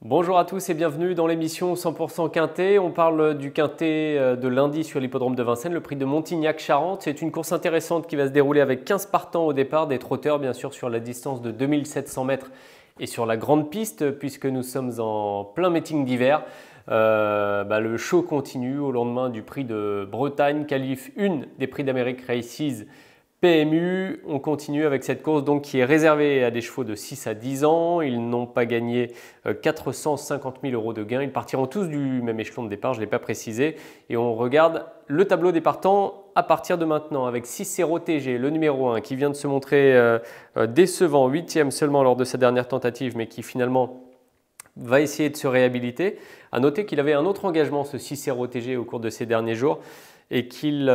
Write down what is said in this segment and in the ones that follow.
Bonjour à tous et bienvenue dans l'émission 100% Quintet. On parle du Quintet de lundi sur l'hippodrome de Vincennes, le prix de Montignac-Charente. C'est une course intéressante qui va se dérouler avec 15 partants au départ, des trotteurs bien sûr sur la distance de 2700 mètres et sur la grande piste puisque nous sommes en plein meeting d'hiver. Le show continue au lendemain du prix de Bretagne, qualif 1 des prix d'Amérique Races PMU. On continue avec cette course donc qui est réservée à des chevaux de 6 à 10 ans. Ils n'ont pas gagné 450 000 € de gains. Ils partiront tous du même échelon de départ, je ne l'ai pas précisé. Et on regarde le tableau des partants à partir de maintenant avec Cicero TG, le numéro 1, qui vient de se montrer décevant, 8e seulement lors de sa dernière tentative, mais qui finalement va essayer de se réhabiliter. À noter qu'il avait un autre engagement, ce Cicero TG, au cours de ces derniers jours, et qu'il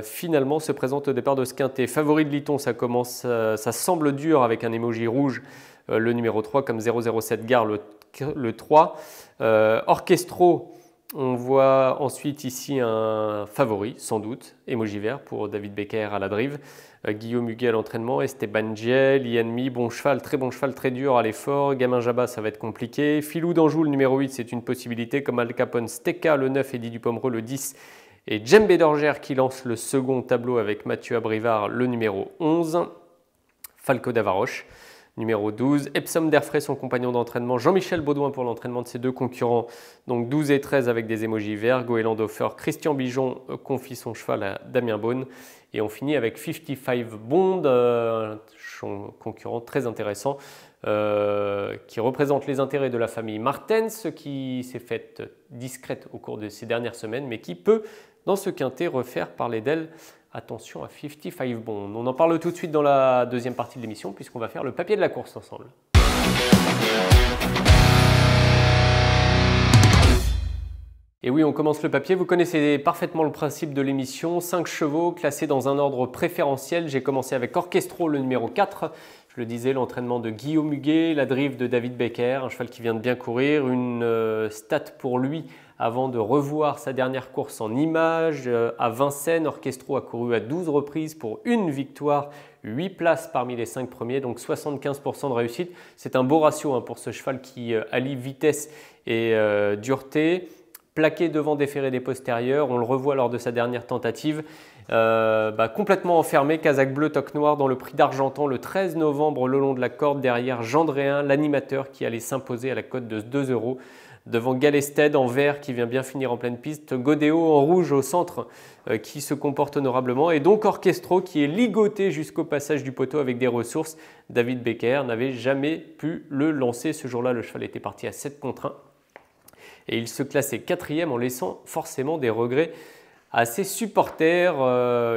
finalement se présente au départ de ce quintet. Favori de Liton, ça semble dur avec un emoji rouge, le numéro 3, comme 007 Gare, le 3. Orchestro, on voit ensuite ici un favori, sans doute, emoji vert pour David Becker à la drive. Guillaume Huguet à l'entraînement, Esteban Giel, Ienmi, bon cheval, très dur à l'effort. Gamin Jabba, ça va être compliqué. Filou d'Anjou, le numéro 8, c'est une possibilité, comme Al Capone Steka, le 9, Eddie Dupomereux, le 10. Et Djembé d'Orgère qui lance le second tableau avec Mathieu Abrivard, le numéro 11. Falco d'Avaroche, numéro 12. Epsom d'Airfray, son compagnon d'entraînement. Jean-Michel Baudouin pour l'entraînement de ses deux concurrents. Donc 12 et 13 avec des émojis verts. Goéland Hofer, Christian Bijon confie son cheval à Damien Beaune. Et on finit avec 55 Bond, son concurrent très intéressant, qui représente les intérêts de la famille Martens, qui s'est faite discrète au cours de ces dernières semaines, mais qui peut, dans ce quintet, refaire parler d'elle. Attention à 55 Bond. On en parle tout de suite dans la deuxième partie de l'émission, puisqu'on va faire le papier de la course ensemble. Et oui, on commence le papier. Vous connaissez parfaitement le principe de l'émission. 5 chevaux classés dans un ordre préférentiel. J'ai commencé avec Orchestro, le numéro 4. Je le disais, l'entraînement de Guillaume Huguet, la drive de David Becker, un cheval qui vient de bien courir. Une stat pour lui avant de revoir sa dernière course en images. À Vincennes, Orchestro a couru à 12 reprises pour une victoire, 8 places parmi les 5 premiers, donc 75% de réussite. C'est un beau ratio pour ce cheval qui allie vitesse et dureté. Plaqué devant déféré des postérieurs, on le revoit lors de sa dernière tentative, complètement enfermé, casaque bleu, toque noir dans le prix d'Argentan le 13 novembre le long de la corde, derrière Gendréen, l'animateur qui allait s'imposer à la cote de 2 €, devant Galested en vert qui vient bien finir en pleine piste, Godéo en rouge au centre qui se comporte honorablement, et donc Orchestro qui est ligoté jusqu'au passage du poteau avec des ressources. David Becker n'avait jamais pu le lancer ce jour-là, le cheval était parti à 7 contre 1. Et il se classait 4e en laissant forcément des regrets à ses supporters.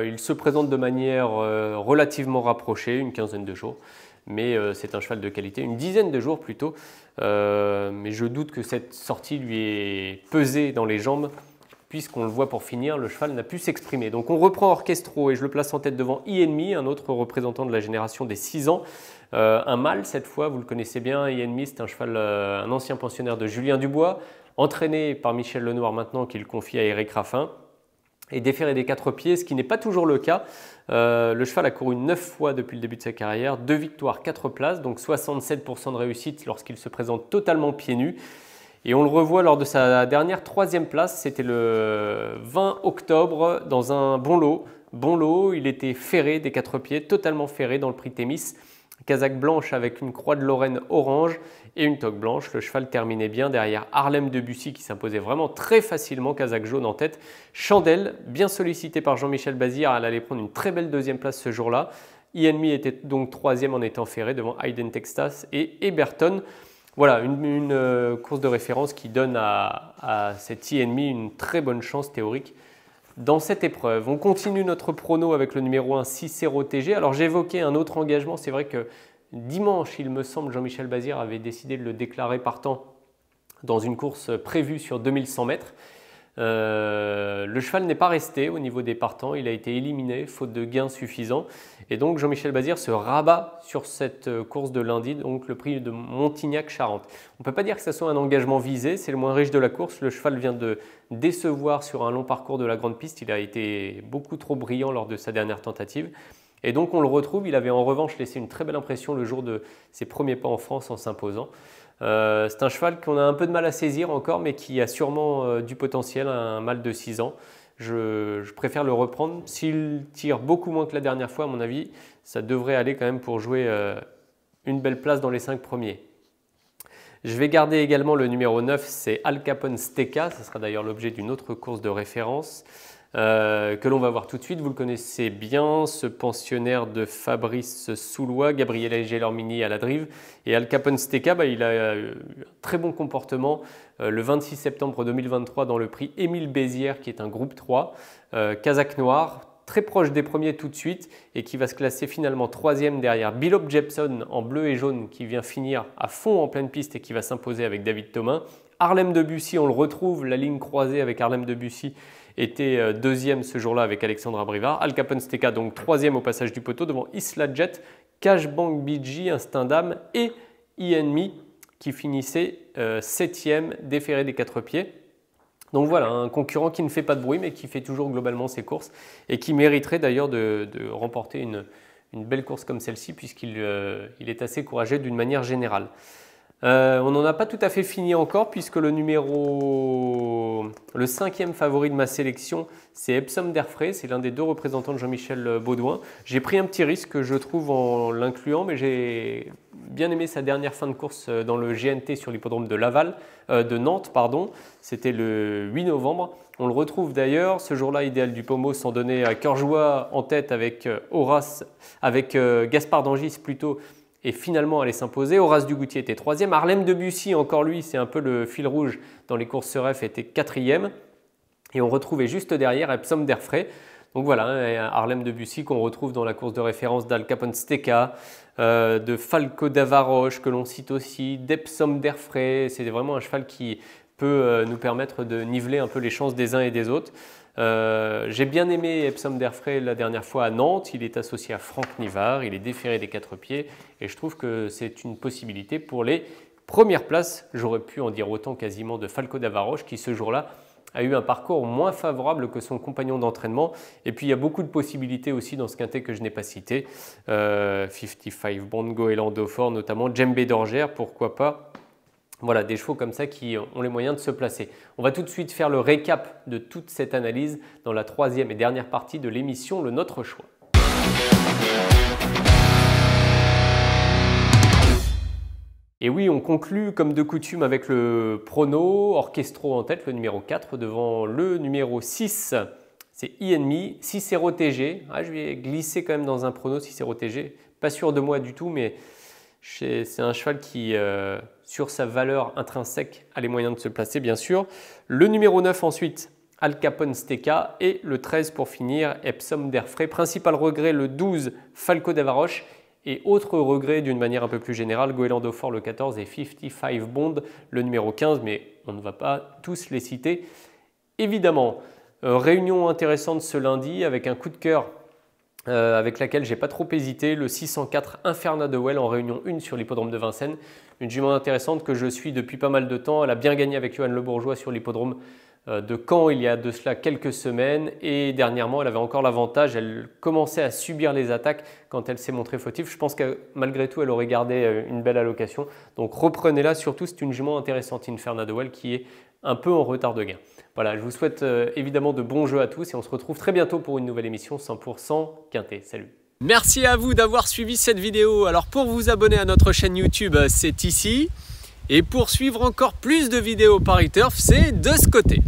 Il se présente de manière relativement rapprochée, une quinzaine de jours. Mais c'est un cheval de qualité, une dizaine de jours plutôt. Mais je doute que cette sortie lui ait pesé dans les jambes, puisqu'on le voit pour finir, le cheval n'a pu s'exprimer. Donc on reprend Orchestro et je le place en tête devant Ienmi, un autre représentant de la génération des 6 ans. Un mâle cette fois, vous le connaissez bien, Ienmi, c'est un cheval, un ancien pensionnaire de Julien Dubois, entraîné par Michel Lenoir maintenant, qu'il confie à Éric Raffin, et déféré des 4 pieds, ce qui n'est pas toujours le cas. Le cheval a couru 9 fois depuis le début de sa carrière, 2 victoires, 4 places, donc 67% de réussite lorsqu'il se présente totalement pieds nus. Et on le revoit lors de sa dernière 3e place, c'était le 20 octobre, dans un bon lot. Bon lot, il était ferré des 4 pieds, totalement ferré dans le prix Thémis. Casaque blanche avec une croix de Lorraine orange et une toque blanche. Le cheval terminait bien derrière Harlem Debussy qui s'imposait vraiment très facilement, casaque jaune en tête. Chandelle, bien sollicité par Jean-Michel Bazir, elle allait prendre une très belle 2e place ce jour-là. Ienmi était donc 3e en étant ferré devant Hayden Texas et Eberton. Voilà, une course de référence qui donne à cet Ienmi une très bonne chance théorique dans cette épreuve. On continue notre prono avec le numéro 1, Cicero TG. Alors j'évoquais un autre engagement, c'est vrai que dimanche, il me semble, Jean-Michel Bazir avait décidé de le déclarer partant dans une course prévue sur 2100 mètres. Le cheval n'est pas resté au niveau des partants, il a été éliminé faute de gains suffisants. Et donc Jean-Michel Bazir se rabat sur cette course de lundi, donc le prix de Montignac-Charente. On ne peut pas dire que ce soit un engagement visé, c'est le moins riche de la course. Le cheval vient de décevoir sur un long parcours de la grande piste, il a été beaucoup trop brillant lors de sa dernière tentative. Et donc on le retrouve, il avait en revanche laissé une très belle impression le jour de ses premiers pas en France en s'imposant. C'est un cheval qu'on a un peu de mal à saisir encore, mais qui a sûrement du potentiel, un mâle de 6 ans. Je préfère le reprendre. S'il tire beaucoup moins que la dernière fois, à mon avis, ça devrait aller quand même pour jouer une belle place dans les 5 premiers. Je vais garder également le numéro 9, c'est Al Capone Stecca. Ce sera d'ailleurs l'objet d'une autre course de référence que l'on va voir tout de suite. Vous le connaissez bien, ce pensionnaire de Fabrice Soulois, Gabriel Gelormini à la drive. Et Al Capone Stecca, il a eu un très bon comportement le 26 septembre 2023 dans le prix Émile Bézières, qui est un groupe 3, Kazakh noir, très proche des premiers tout de suite et qui va se classer finalement 3e derrière Bilop Jepson en bleu et jaune qui vient finir à fond en pleine piste et qui va s'imposer avec David Thomain. Harlem Debussy, on le retrouve, la ligne croisée avec Harlem Debussy était 2e ce jour-là avec Alexandre Abrivard. Al Capone Stecca donc 3e au passage du poteau devant Isla Jet, Cash Bank BG, Instinct d'âme et Enemy qui finissait 7e déféré des 4 pieds. Donc voilà, un concurrent qui ne fait pas de bruit mais qui fait toujours globalement ses courses et qui mériterait d'ailleurs de remporter une belle course comme celle-ci puisqu'il est assez courageux d'une manière générale. On n'en a pas tout à fait fini encore puisque le 5e favori de ma sélection, c'est Epsom d'Airfray. C'est l'un des 2 représentants de Jean-Michel Baudouin. J'ai pris un petit risque, je trouve, en l'incluant, mais j'ai bien aimé sa dernière fin de course dans le GNT sur l'hippodrome de Nantes. C'était le 8 novembre. On le retrouve d'ailleurs, ce jour-là, Idéal du Pommeau s'en donnait à cœur joie en tête avec Gaspard d'Angis plutôt, et finalement allait s'imposer. Horace Dugoutier était 3e. Harlem Debussy, encore lui, c'est un peu le fil rouge dans les courses ref, était 4e. Et on retrouvait juste derrière Epsom d'Airfray. Donc voilà, Harlem Debussy qu'on retrouve dans la course de référence d'Al Capone Stecca, de Falco d'Avaroche que l'on cite aussi, d'Epsom d'Airfray. C'est vraiment un cheval qui peut nous permettre de niveler un peu les chances des uns et des autres. J'ai bien aimé Epsom d'Airfray la dernière fois à Nantes, il est associé à Franck Nivard, il est déféré des 4 pieds et je trouve que c'est une possibilité pour les premières places. J'aurais pu en dire autant quasiment de Falco d'Avaroche qui ce jour-là a eu un parcours moins favorable que son compagnon d'entraînement. Et puis il y a beaucoup de possibilités aussi dans ce quintet que je n'ai pas cité. 55 Bond, Goéland Dauphin notamment, Djembé d'Orgère, pourquoi pas. Voilà, des chevaux comme ça qui ont les moyens de se placer. On va tout de suite faire le récap de toute cette analyse dans la 3e et dernière partie de l'émission Le Notre Choix. Et oui, on conclut comme de coutume avec le prono, Orchestro en tête, le numéro 4, devant le numéro 6, c'est Enemy, Cicero TG. Je vais glisser quand même dans un prono Cicero TG, pas sûr de moi du tout, mais c'est un cheval qui, sur sa valeur intrinsèque, a les moyens de se placer, bien sûr. Le numéro 9 ensuite, Al Capone Stecca. Et le 13 pour finir, Epsom d'Airfray. Principal regret, le 12, Falco d'Avaroche. Et autre regret d'une manière un peu plus générale, Goéland Dauphin le 14 et 55 Bond le numéro 15. Mais on ne va pas tous les citer. Évidemment, réunion intéressante ce lundi avec un coup de cœur avec laquelle j'ai pas trop hésité, le 604 Inferna de Well en réunion 1 sur l'hippodrome de Vincennes. Une jument intéressante que je suis depuis pas mal de temps. Elle a bien gagné avec Johan Le Bourgeois sur l'hippodrome de Caen il y a de cela quelques semaines. Et dernièrement, elle avait encore l'avantage. Elle commençait à subir les attaques quand elle s'est montrée fautive. Je pense que malgré tout, elle aurait gardé une belle allocation. Donc reprenez-la, surtout c'est une jument intéressante, Inferna de Well, qui est un peu en retard de gain. Voilà, je vous souhaite évidemment de bons jeux à tous et on se retrouve très bientôt pour une nouvelle émission 100% Quintet. Salut! Merci à vous d'avoir suivi cette vidéo. Alors pour vous abonner à notre chaîne YouTube, c'est ici. Et pour suivre encore plus de vidéos Paris Turf, c'est de ce côté.